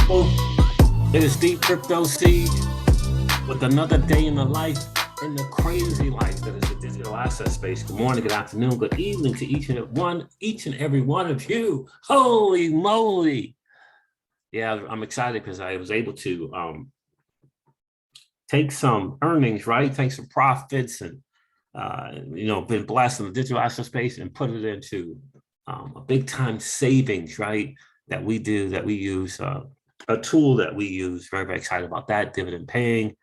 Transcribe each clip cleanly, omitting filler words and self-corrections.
people. It is Deep Crypto Siege with another day in the life, in the crazy life that is the digital asset space. Good morning, good afternoon, good evening to each and every one of you. Holy moly. Yeah, I'm excited because I was able to take some earnings, right? Take some profits and, been blessed in the digital asset space and put it into a big time savings, right? That we use, a tool that we use. Very, very excited about that, dividend paying.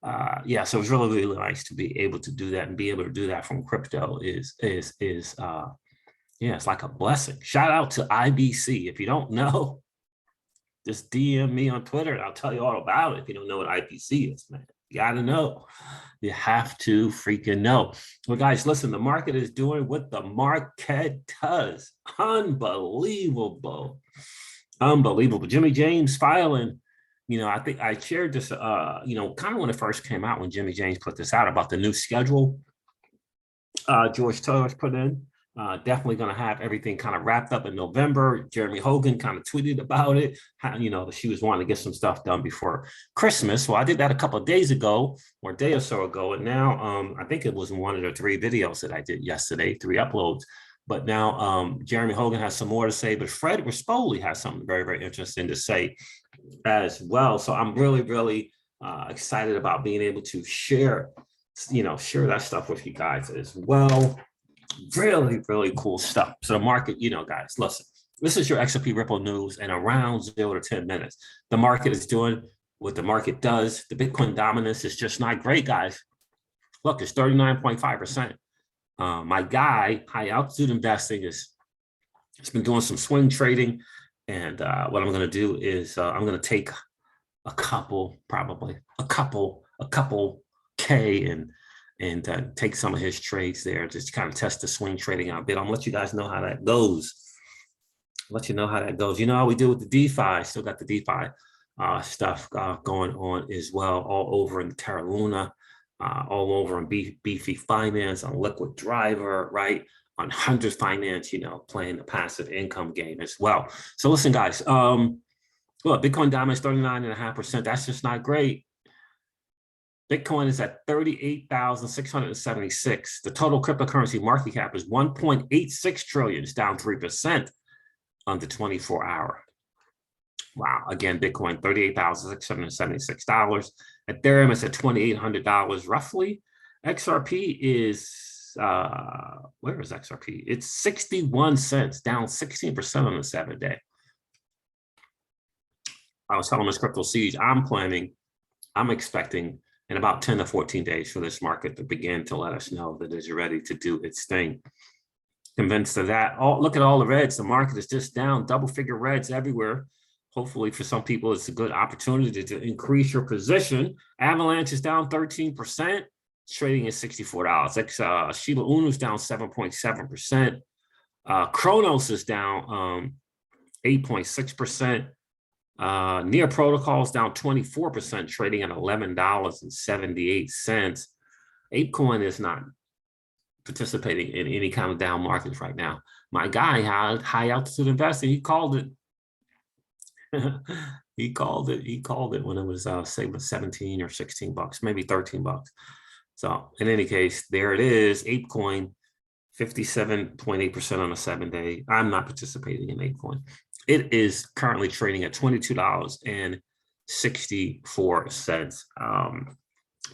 So it's really, really nice to be able to do that and be able to do that from crypto is it's like a blessing. Shout out to IBC. If you don't know, just DM me on Twitter and I'll tell you all about it. If you don't know what IBC is, man, you gotta know. You have to freaking know. Well, guys, listen, the market is doing what the market does. Unbelievable. Unbelievable. Jimmy James filing, I think I shared this, kind of when it first came out, when Jimmy James put this out about the new schedule George Torres put in. Definitely going to have everything kind of wrapped up in November. Jeremy Hogan kind of tweeted about it. How, she was wanting to get some stuff done before Christmas. Well, I did that a couple of days ago or a day or so ago. And now I think it was one of the 3 videos that I did yesterday, 3 uploads. But now Jeremy Hogan has some more to say, but Fred Rispoli has something very, very interesting to say as well. So I'm really, really excited about being able to share that stuff with you guys as well. Really, really cool stuff. So the market, guys, listen, this is your XRP Ripple news in around 0 to 10 minutes. The market is doing what the market does. The Bitcoin dominance is just not great, guys. Look, it's 39.5%. My guy, high altitude investing, has been doing some swing trading. And what I'm going to do is I'm going to take a couple K and take some of his trades there, just kind of test the swing trading out a bit. I'm gonna let you guys know how that goes. Let you know how that goes. You know how we do with the DeFi. Still got the DeFi stuff going on as well, all over in Terra Luna, all over in Beefy Finance, on Liquid Driver, right? On 100 Finance, playing the passive income game as well. So listen, guys, look, Bitcoin dominance 39.5%. That's just not great. Bitcoin is at 38,676. The total cryptocurrency market cap is 1.86 trillion. It's down 3% on the 24-hour. Wow. Again, Bitcoin, $38,676. Ethereum is at $2,800 roughly. XRP is, where is XRP? It's 61 cents, down 16% on the 7-day. I was telling this Crypto Siege, I'm expecting in about 10 to 14 days for this market to begin to let us know that it's ready to do its thing. Convinced of that. Look at all the reds. The market is just down, double-figure reds everywhere. Hopefully for some people, it's a good opportunity to increase your position. Avalanche is down 13%. It's trading at $64. Shiba Inu is down 7.7%. Kronos is down 8.6%. Near Protocols down 24%, trading at $11.78. ApeCoin is not participating in any kind of down markets right now. My guy had high altitude investing. He called it. He called it when it was say 17 or 16 bucks, maybe 13 bucks. So in any case, there it is. ApeCoin, 57.8% on a 7-day. I'm not participating in ApeCoin. It is currently trading at $22.64.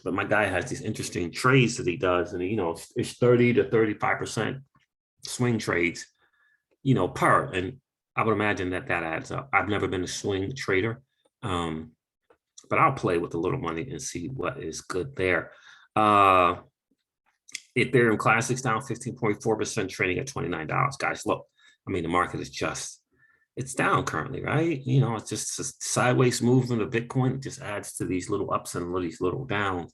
But my guy has these interesting trades that he does, and it's 30 to 35% swing trades, per. And I would imagine that adds up. I've never been a swing trader, but I'll play with a little money and see what is good there. Ethereum Classic's down 15.4%, trading at $29. Guys, look, the market is it's down currently, right? It's just a sideways movement of Bitcoin. It just adds to these little ups and these little downs.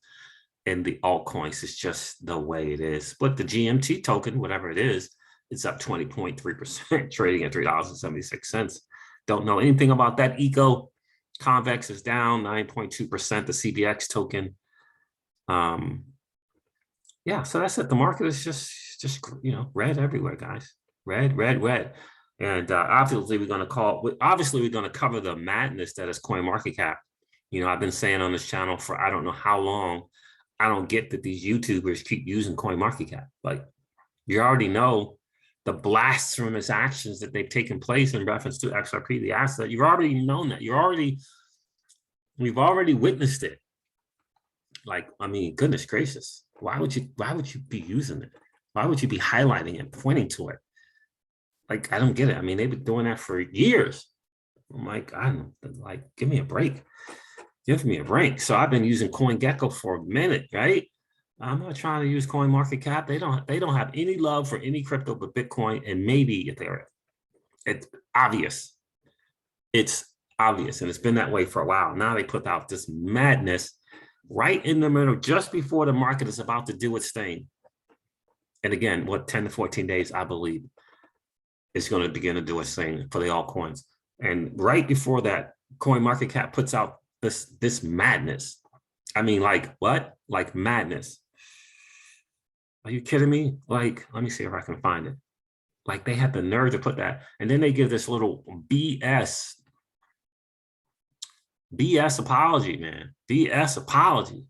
And the altcoins is just the way it is. But the GMT token, whatever it is, it's up 20.3%, trading at $3.76. Don't know anything about that. Eco Convex is down 9.2%. The CBX token. So that's it. The market is just red everywhere, guys. Red. And obviously, we're going to cover the madness that is CoinMarketCap. You know, I've been saying on this channel for I don't know how long. I don't get that these YouTubers keep using CoinMarketCap. Like, you already know the blasphemous actions that they've taken place in reference to XRP, the asset. You've already known that. We've already witnessed it. Like, I mean, goodness gracious, why would you be using it? Why would you be highlighting it, pointing to it? Like, I don't get it. I mean, they've been doing that for years. I'm like, give me a break. Give me a break. So I've been using CoinGecko for a minute, right? I'm not trying to use CoinMarketCap. They don't have any love for any crypto but Bitcoin and maybe Ethereum. It's obvious. It's obvious, and it's been that way for a while. Now they put out this madness right in the middle, just before the market is about to do its thing. And again, what 10 to 14 days, I believe, is going to begin to do its thing for the altcoins. And right before that, CoinMarketCap puts out this madness. I mean, like what? Like madness. Are you kidding me? Like, let me see if I can find it. Like, they had the nerve to put that. And then they give this little BS apology, man. BS apology.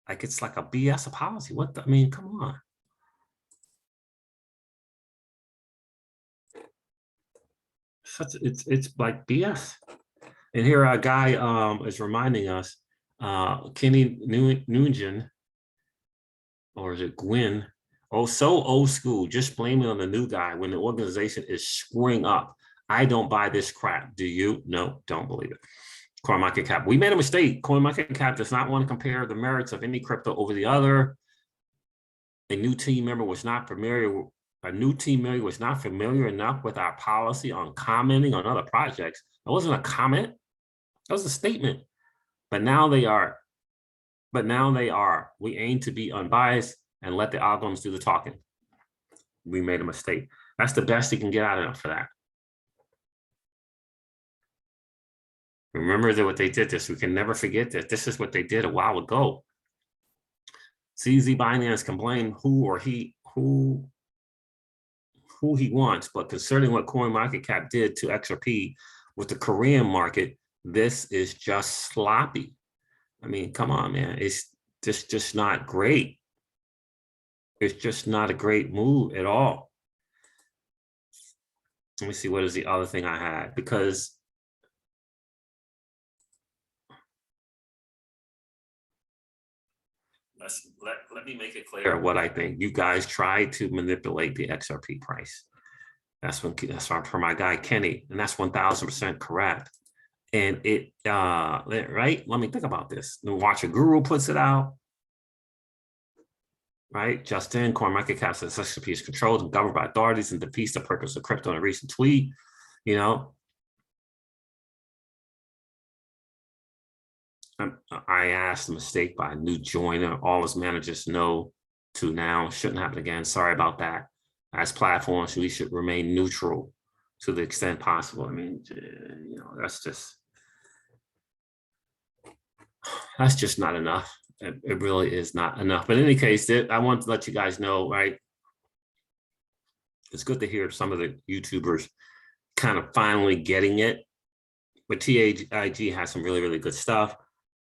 Like, it's like a BS apology. What the, I mean, come on. It's like BS. And here a guy is reminding us, Kenny Nguyen, or is it Gwyn? Oh, so old school, just blaming on the new guy when the organization is screwing up. I don't buy this crap. Do you? No, don't believe it. CoinMarketCap. We made a mistake. CoinMarketCap does not want to compare the merits of any crypto over the other. A new team member was not familiar enough with our policy on commenting on other projects. It wasn't a comment. That was a statement. But now they are. We aim to be unbiased and let the algorithms do the talking. We made a mistake. That's the best you can get out of them for that. Remember that what they did this. We can never forget that this is what they did a while ago. CZ Binance can blame who he wants, but concerning what CoinMarketCap did to XRP with the Korean market, this is just sloppy. I mean, come on, man. It's just not great. It's just not a great move at all. Let me see, what is the other thing I had? Because let me make it clear what I think. You guys tried to manipulate the XRP price. That's for my guy Kenny, and that's 1000% correct. And it right. Let me think about this. The Watcher Guru puts it out. Right, Justin, CoinMarketCap says XRP is controlled and governed by authorities and defeats the purpose of crypto in a recent tweet. You know, I asked a mistake by a new joiner. All his managers know to now. Shouldn't happen again. Sorry about that. As platforms, we should remain neutral to the extent possible. I mean, you know, that's just not enough. It really is not enough. But in any case, I want to let you guys know, right? It's good to hear some of the YouTubers kind of finally getting it. But TAIG has some really, really good stuff,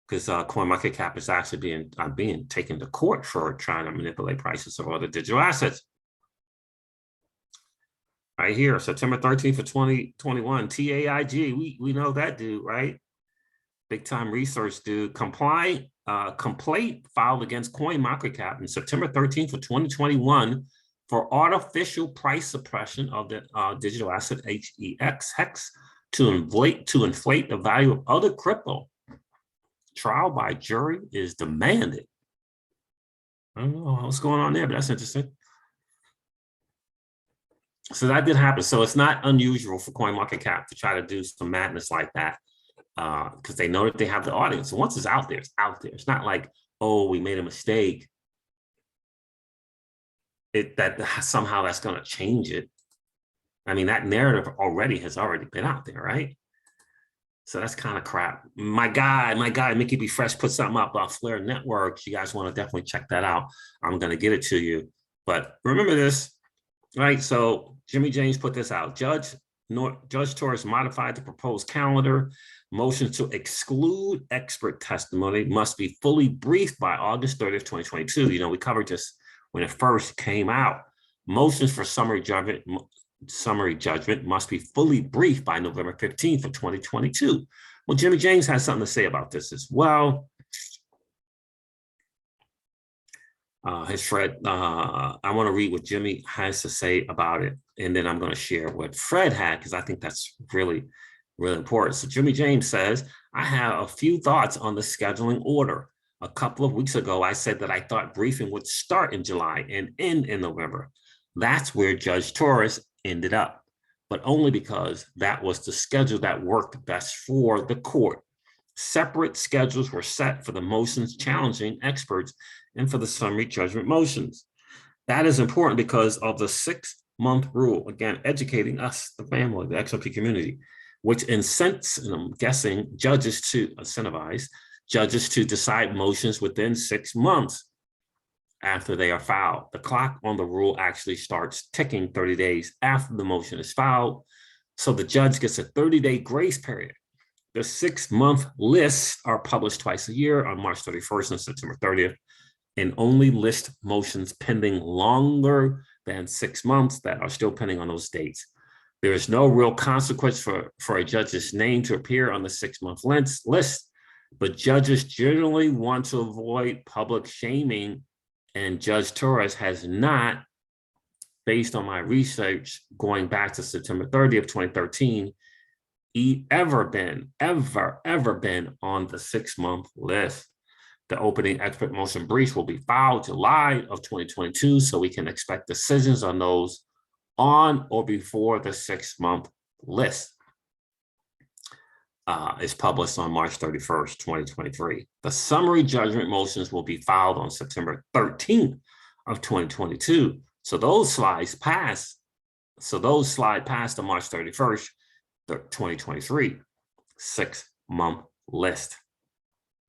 because CoinMarketCap is actually being taken to court for trying to manipulate prices of other digital assets. Right here, September 13th of 2021, TAIG, we know that dude, right? Big time research dude. Complaint filed against CoinMarketCap on September 13th of 2021 for artificial price suppression of the digital asset HEX to inflate the value of other crypto. Trial by jury is demanded. I don't know what's going on there, but that's interesting. So that did happen. So it's not unusual for CoinMarketCap to try to do some madness like that, because they know that they have the audience. So once it's out there, it's out there. It's not like, oh, we made a mistake. That somehow that's going to change it. I mean, that narrative has already been out there, right? So that's kind of crap. My guy, Mickey B. Fresh put something up about Flare Networks. You guys want to definitely check that out. I'm going to get it to you. But remember this, right? So Jimmy James put this out. Judge Torres modified the proposed calendar. Motions to exclude expert testimony must be fully briefed by August 30th, 2022. You know, we covered this when it first came out. Motions for summary judgment must be fully briefed by November 15th of 2022. Well, Jimmy James has something to say about this as well. Fred, I want to read what Jimmy has to say about it, and then I'm going to share what Fred had, because I think that's really, really important. So Jimmy James says, I have a few thoughts on the scheduling order. A couple of weeks ago, I said that I thought briefing would start in July and end in November. That's where Judge Torres ended up, but only because that was the schedule that worked best for the court. Separate schedules were set for the motions challenging experts and for the summary judgment motions. That is important because of the 6-month rule, again, educating us, the family, the XRP community, which incents, and I'm guessing, judges to incentivize judges to decide motions within 6 months after they are filed. The clock on the rule actually starts ticking 30 days after the motion is filed, so the judge gets a 30-day grace period. The 6-month lists are published twice a year on March 31st and September 30th, and only list motions pending longer than 6 months that are still pending on those dates. There is no real consequence for a judge's name to appear on the 6-month list, but judges generally want to avoid public shaming, and Judge Torres has not, based on my research going back to September 30th, 2013, ever been on the 6-month list. The opening expert motion briefs will be filed July of 2022, so we can expect decisions on those on or before the 6-month list is published on March 31st, 2023. The summary judgment motions will be filed on September 13th of 2022. So those slides pass. So those slide past the March 31st, 2023 6-month list,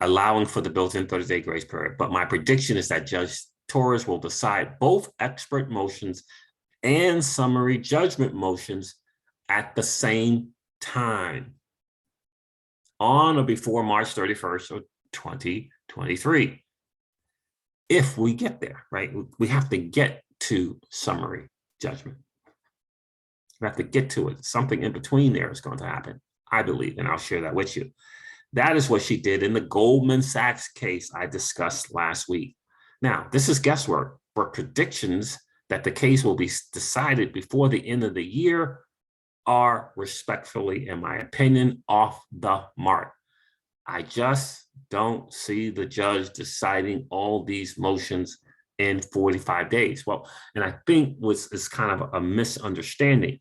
allowing for the built-in 30-day grace period. But my prediction is that Judge Torres will decide both expert motions and summary judgment motions at the same time, on or before March 31st of 2023. If we get there, right? We have to get to summary judgment. We have to get to it. Something in between there is going to happen, I believe, and I'll share that with you. That is what she did in the Goldman Sachs case I discussed last week. Now, this is guesswork, but predictions that the case will be decided before the end of the year are, respectfully, in my opinion, off the mark. I just don't see the judge deciding all these motions in 45 days. Well, and I think is kind of a misunderstanding.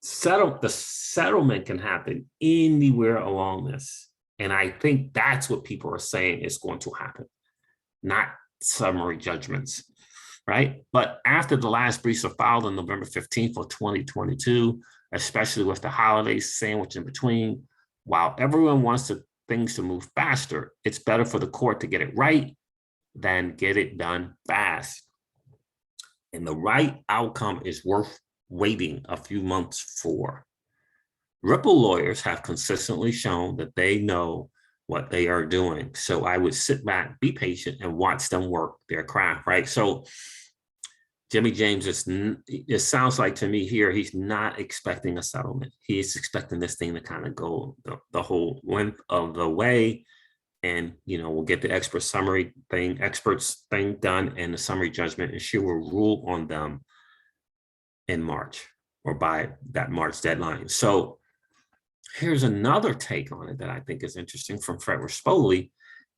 The settlement can happen anywhere along this. And I think that's what people are saying is going to happen, not summary judgments, right? But after the last briefs are filed on November 15th of 2022, especially with the holidays sandwiched in between, while everyone wants things to move faster, it's better for the court to get it right than get it done fast. And the right outcome is worth waiting a few months for. Ripple lawyers have consistently shown that they know what they are doing. So I would sit back, be patient, and watch them work their craft, right? So Jimmy James, it sounds like to me here, he's not expecting a settlement. He is expecting this thing to kind of go the whole length of the way. And, you know, we'll get the experts thing done and the summary judgment, and she will rule on them in March or by that March deadline. So here's another take on it that I think is interesting from Fred Rispoli,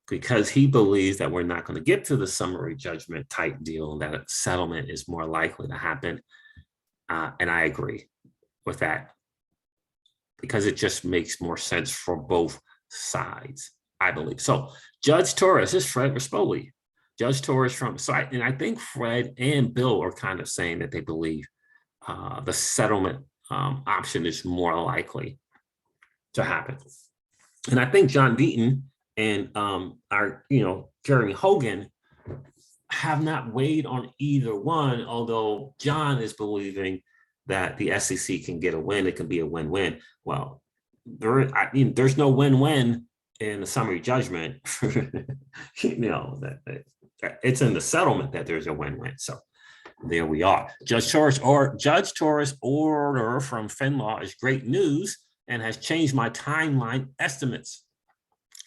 because he believes that we're not going to get to the summary judgment type deal, that a settlement is more likely to happen. And I agree with that, because it just makes more sense for both sides, I believe. So Judge Torres is Fred Rispoli. Judge Torres and I think Fred and Bill are kind of saying that they believe the settlement option is more likely to happen. And I think John Deaton and Jeremy Hogan have not weighed on either one, although John is believing that the SEC can get a win. It can be a win-win. Well, there's no win-win in the summary judgment. It's in the settlement that there's a win-win. So there we are. Judge Torres' order from FinLaw is great news and has changed my timeline estimates.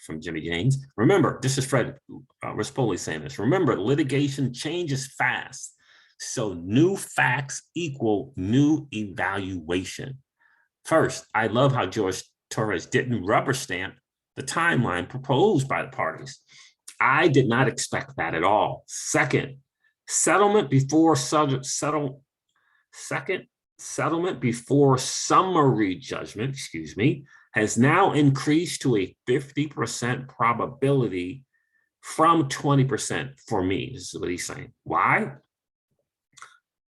From Jimmy James. Remember, this is Fred Rispoli saying this. Remember, litigation changes fast. So new facts equal new evaluation. First, I love how George Torres didn't rubber stamp the timeline proposed by the parties. I did not expect that at all. Second, settlement before summary judgment, has now increased to a 50% probability from 20% for me. This is what he's saying. Why?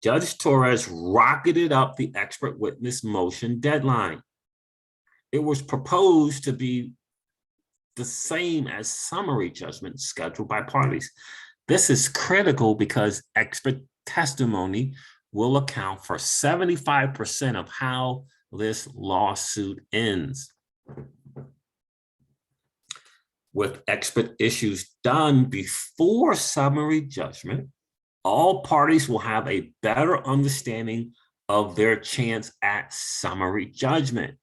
Judge Torres rocketed up the expert witness motion deadline. It was proposed to be the same as summary judgment scheduled by parties. This is critical because expert testimony will account for 75% of how this lawsuit ends. With expert issues done before summary judgment, all parties will have a better understanding of their chance at summary judgment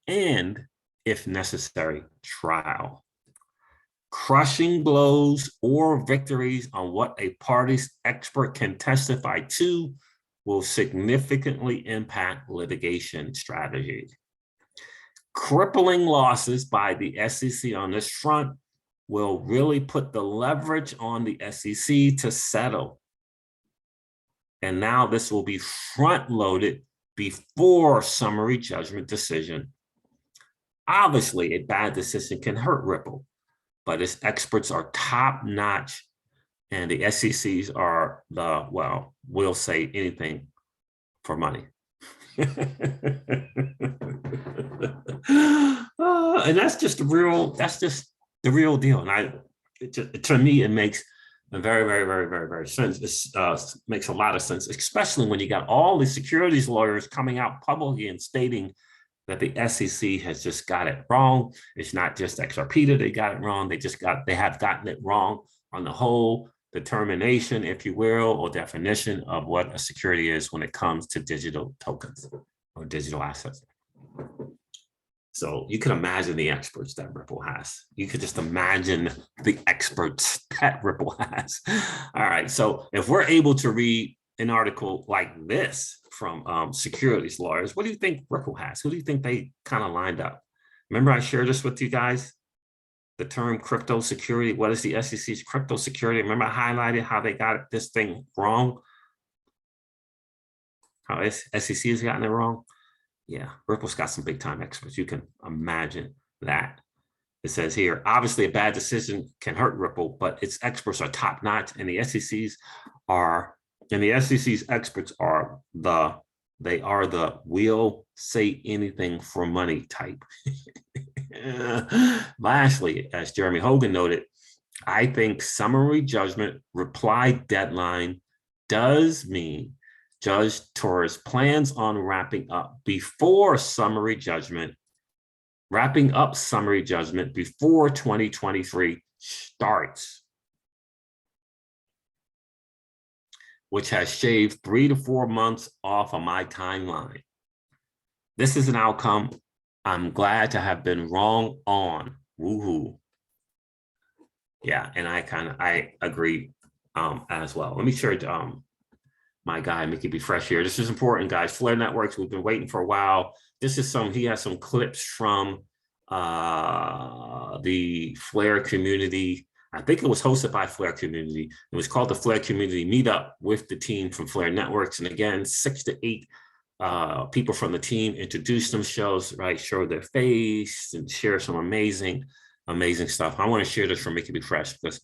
and, if necessary, trial. Crushing blows or victories on what a party's expert can testify to will significantly impact litigation strategy. Crippling losses by the SEC on this front will really put the leverage on the SEC to settle. And now this will be front-loaded before summary judgment decision. Obviously, a bad decision can hurt Ripple, but its experts are top-notch, and the SECs are the, well, we'll say anything for money. And that's just the real deal. And to me, it makes a very sense. This makes a lot of sense, especially when you got all the securities lawyers coming out publicly and stating that the SEC has just got it wrong. It's not just XRP that they got it wrong. They have gotten it wrong on the whole determination, if you will, or definition of what a security is when it comes to digital tokens or digital assets. So you can imagine the experts that Ripple has. You could just imagine the experts that Ripple has. All right, so if we're able to read an article like this from securities lawyers, what do you think Ripple has? Who do you think they kind of lined up? Remember I shared this with you guys? The term crypto security. What is the SEC's crypto security? Remember I highlighted how they got this thing wrong? How SEC has gotten it wrong? Yeah, Ripple's got some big time experts. You can imagine that. It says here, obviously a bad decision can hurt Ripple, but its experts are top notch, and the SEC's experts are the we'll say anything for money type. Lastly, as Jeremy Hogan noted, I think summary judgment reply deadline does mean Judge Torres plans on wrapping up summary judgment before 2023 starts, which has shaved 3 to 4 months off of my timeline. This is an outcome I'm glad to have been wrong on. Woohoo. Yeah, and I agree as well. Let me share my guy, Mickey B. Fresh here. This is important, guys. Flare Networks, we've been waiting for a while. This is he has some clips from the Flare community. I think it was hosted by Flare Community. It was called the Flare Community Meetup with the team from Flare Networks. And again, 6 to 8 people from the team introduce themselves, right? Show their face and share some amazing stuff. I want to share this from Mickey B. Fresh because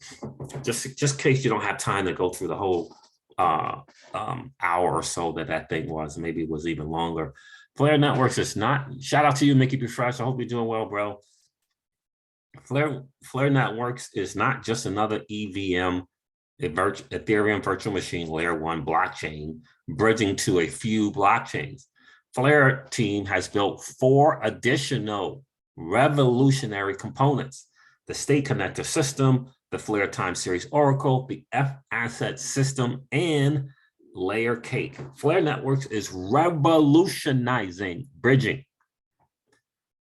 just in case you don't have time to go through the whole hour or so that thing was, maybe it was even longer. Flare Networks is not, shout out to you, Mickey B. Fresh. I hope you're doing well, bro. Flare Networks is not just another EVM Ethereum virtual machine layer 1 blockchain, bridging to a few blockchains. Flare team has built 4 additional revolutionary components: the state connector system, the Flare time series oracle, the F asset system, and layer cake. Flare Networks is revolutionizing bridging.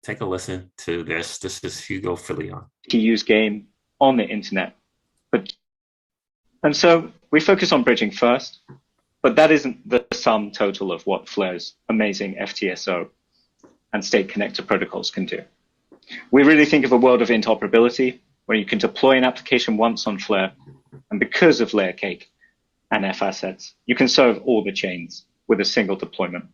Take a listen to this. This is Hugo Filion. To use game on the internet. And so we focus on bridging first, but that isn't the sum total of what Flare's amazing FTSO and state connector protocols can do. We really think of a world of interoperability where you can deploy an application once on Flare, and because of layer cake and F assets, you can serve all the chains with a single deployment.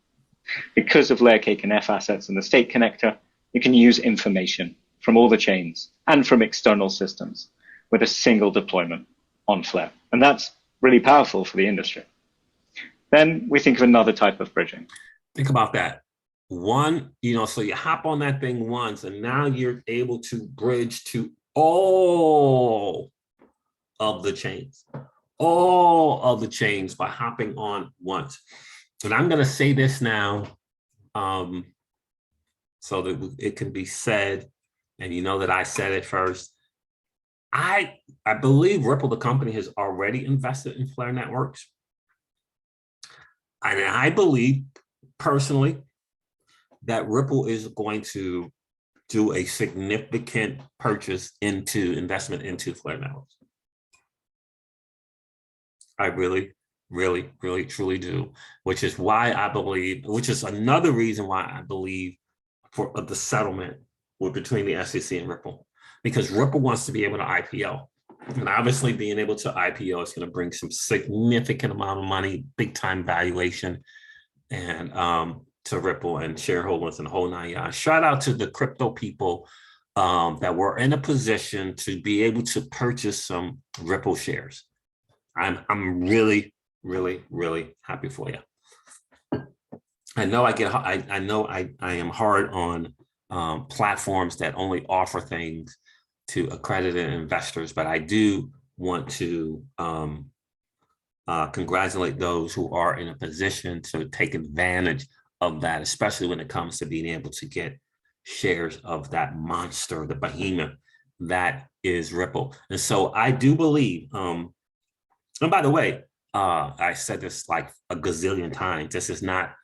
Because of layer cake and F assets and the state connector, you can use information from all the chains and from external systems with a single deployment on Flare. And that's really powerful for the industry. Then we think of another type of bridging. Think about that. One, so you hop on that thing once, and now you're able to bridge to all of the chains by hopping on once. And I'm going to say this now so that it can be said, and you know that I said it first. I believe Ripple, the company, has already invested in Flare Networks. And I believe personally that Ripple is going to do a significant investment into Flare Networks. I really, really, really, truly do, which is another reason why I believe for the settlement between the SEC and Ripple, because Ripple wants to be able to IPO. And obviously being able to IPO is going to bring some significant amount of money, big time valuation, and to Ripple and shareholders and the whole 9 yards. Shout out to the crypto people that were in a position to be able to purchase some Ripple shares. I'm really, really, really happy for you. I know I am hard on platforms that only offer things to accredited investors, but I do want to congratulate those who are in a position to take advantage of that, especially when it comes to being able to get shares of that monster, the behemoth that is Ripple. And so I do believe, and by the way, I said this like a gazillion times, this is not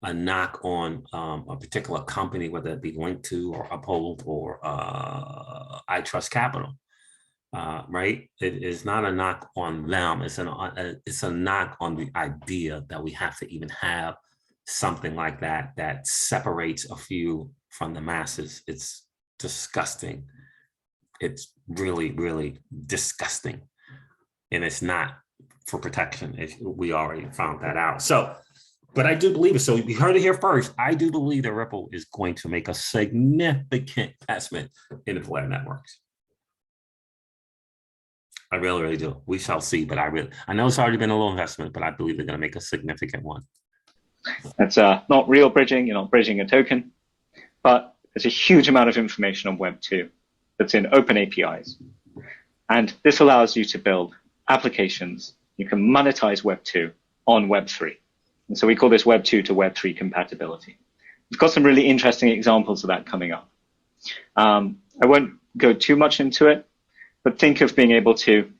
a knock on a particular company, whether it be linked to or Uphold or I Trust Capital, right? It is not a knock on them. It's a knock on the idea that we have to even have something like that separates a few from the masses. It's disgusting. It's really, really disgusting. And it's not for protection. We already found that out. So, but I do believe it. So you heard it here first. I do believe that Ripple is going to make a significant investment in the Flare Networks. I really, really do. We shall see. But I know it's already been a little investment, but I believe they're going to make a significant one. That's not real bridging. You're not bridging a token. But there's a huge amount of information on Web 2 that's in open APIs. And this allows you to build applications. You can monetize Web 2 on Web 3. And so we call this Web 2 to Web 3 compatibility. We've got some really interesting examples of that coming up. I won't go too much into it, but think of being able to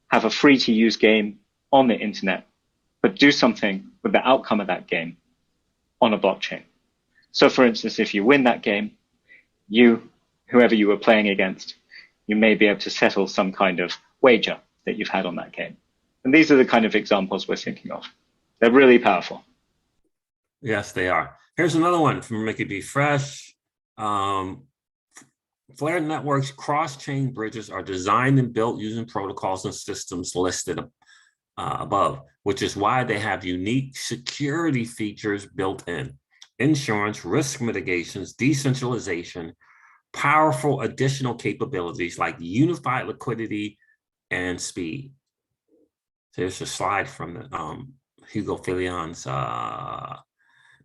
have a free-to-use game on the internet, but do something with the outcome of that game on a blockchain. So for instance, if you win that game, whoever you were playing against, you may be able to settle some kind of wager that you've had on that game. And these are the kind of examples we're thinking of. They're really powerful. Yes, they are. Here's another one from Mickey B. Fresh. Flare Networks cross-chain bridges are designed and built using protocols and systems listed above, which is why they have unique security features built in: insurance, risk mitigations, decentralization, powerful additional capabilities like unified liquidity and speed. There's a slide from the Hugo Filion's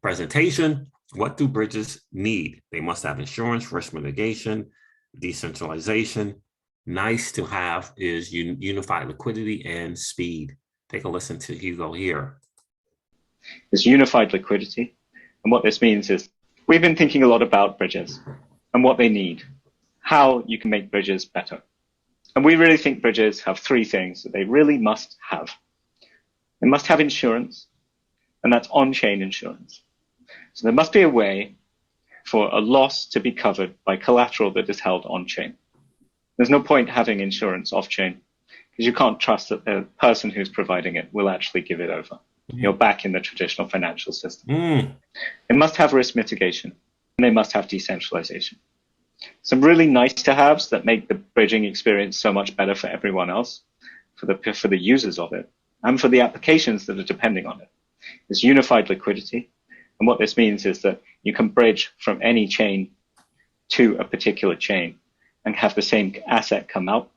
presentation. What do bridges need? They must have insurance, risk mitigation, decentralization, nice to have is unified liquidity and speed. Take a listen to Hugo here. There's unified liquidity. And what this means is we've been thinking a lot about bridges and what they need, how you can make bridges better. And we really think bridges have three things that they really must have. They must have insurance, and that's on-chain insurance. So there must be a way for a loss to be covered by collateral that is held on-chain. There's no point having insurance off-chain because you can't trust that the person who's providing it will actually give it over. You're back in the traditional financial system. They must have risk mitigation, and they must have decentralization. Some really nice to haves that make the bridging experience so much better for everyone else, for the users of it, and for the applications that are depending on it. There's unified liquidity. And what this means is that you can bridge from any chain to a particular chain and have the same asset come out.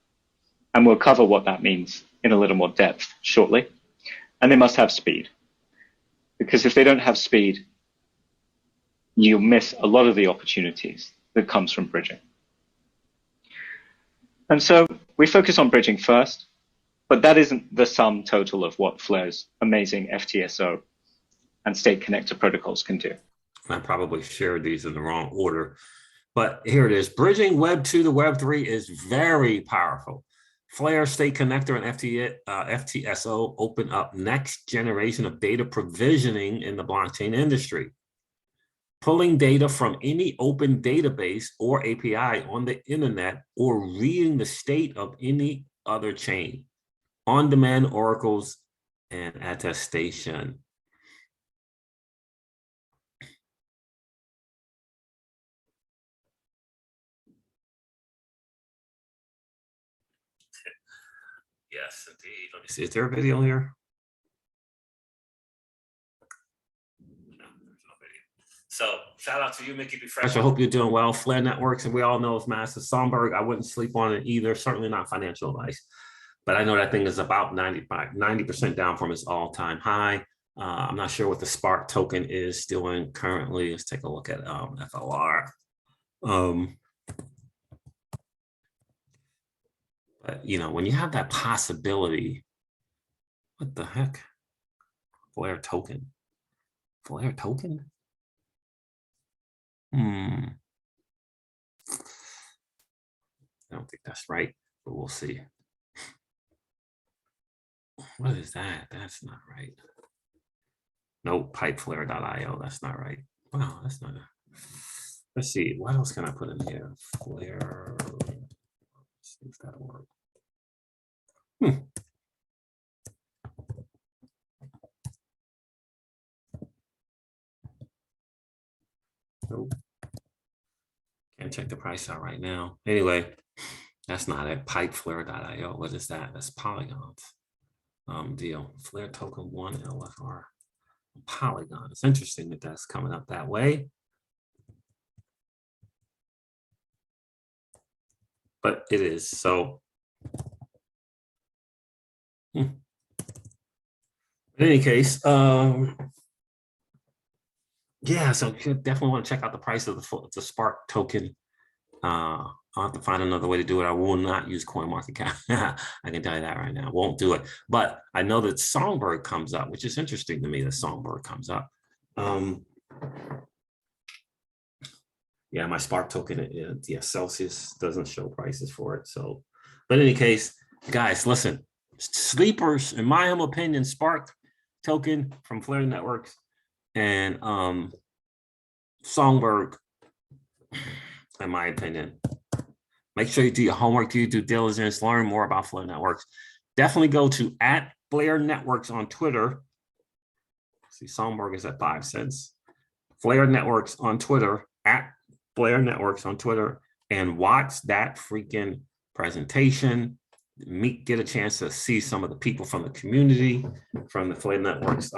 And we'll cover what that means in a little more depth shortly. And they must have speed. Because if they don't have speed, you'll miss a lot of the opportunities that comes from bridging. And so we focus on bridging first, but that isn't the sum total of what Flare's amazing FTSO and state connector protocols can do. I probably shared these in the wrong order, but here it is. Bridging Web 2 to Web 3 is very powerful. Flare, State Connector, and FTSO open up next generation of data provisioning in the blockchain industry. Pulling data from any open database or API on the internet or reading the state of any other chain. On-demand oracles and attestation. Yes, indeed. Let me see. Is there a video here? No, there's no video. So shout out to you, Mickey B. Fresh. I hope you're doing well. Flare Networks, and we all know it's massive. Songbird, I wouldn't sleep on it either. Certainly not financial advice. But I know that thing is about 90% down from its all-time high. I'm not sure what the Spark token is doing currently. Let's take a look at FLR. But, you know, when you have that possibility, what the heck? Flare token. Flare token? I don't think that's right, but we'll see. What is that? That's not right. Nope, pipeflare.io. That's not right. Wow, that's not. Let's see. What else can I put in here? Flare. Let's see if that'll work. Nope. Can't check the price out right now. Anyway, that's not it. Pipeflare.io. What is that? That's Polygons. Deal. Flare token 1 LFR. Polygon. It's interesting that that's coming up that way. But it is. So in any case, yeah, so you definitely want to check out the price of the Spark token. I'll have to find another way to do it. I will not use CoinMarketCap. I can tell you that right now. Won't do it. But I know that Songbird comes up, which is interesting to me that Songbird comes up. Yeah, my Spark token, yeah, Celsius doesn't show prices for it. So, but in any case, guys, listen, sleepers, in my humble opinion, Spark token from Flare Networks and Songbird, in my opinion. Make sure you do your homework, do your due diligence, learn more about Flare Networks. Definitely go to @Flare Networks on Twitter. See, Songbird is at 5 cents. Flare Networks on Twitter, @Flare Networks on Twitter, and watch that freaking presentation. Get a chance to see some of the people from the community, from the Flare Networks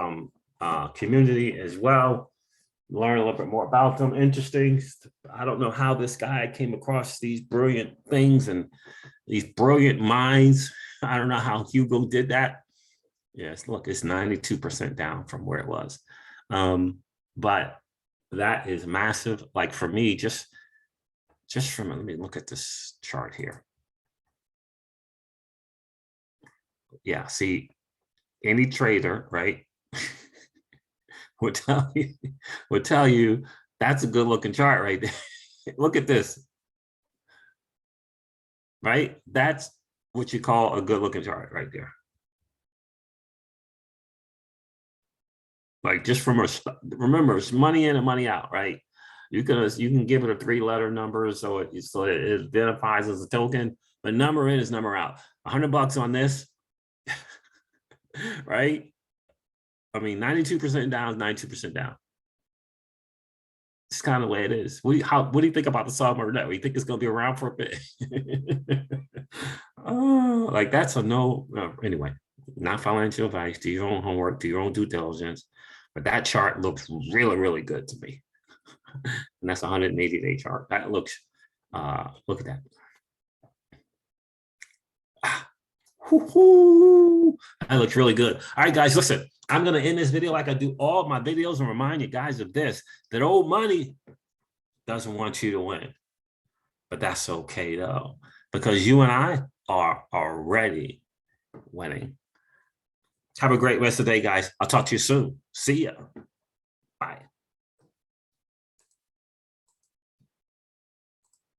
community as well. Learn a little bit more about them. Interesting. I don't know how this guy came across these brilliant things and these brilliant minds. I don't know how Hugo did that. Yes, look, it's 92% down from where it was. But that is massive. Like for me, just from, let me look at this chart here. Yeah, see, any trader, right, would tell you that's a good looking chart right there. Look at this, right? That's what you call a good looking chart right there. Like just from remember, it's money in and money out, right? You can give it a 3-letter number so it identifies as a token, but number in is number out. $100 on this, right? I mean, 92% down is 92% down. It's kind of the way it is. What do you think about the software network? You think it's going to be around for a bit? Oh, like that's a no. Anyway, not financial advice. Do your own homework. Do your own due diligence. But that chart looks really, really good to me. And that's a 180-day chart. That looks. Look at that. That looks really good. All right, guys, listen. I'm going to end this video like I do all my videos and remind you guys of this, that old money doesn't want you to win. But that's okay, though, because you and I are already winning. Have a great rest of the day, guys. I'll talk to you soon. See ya.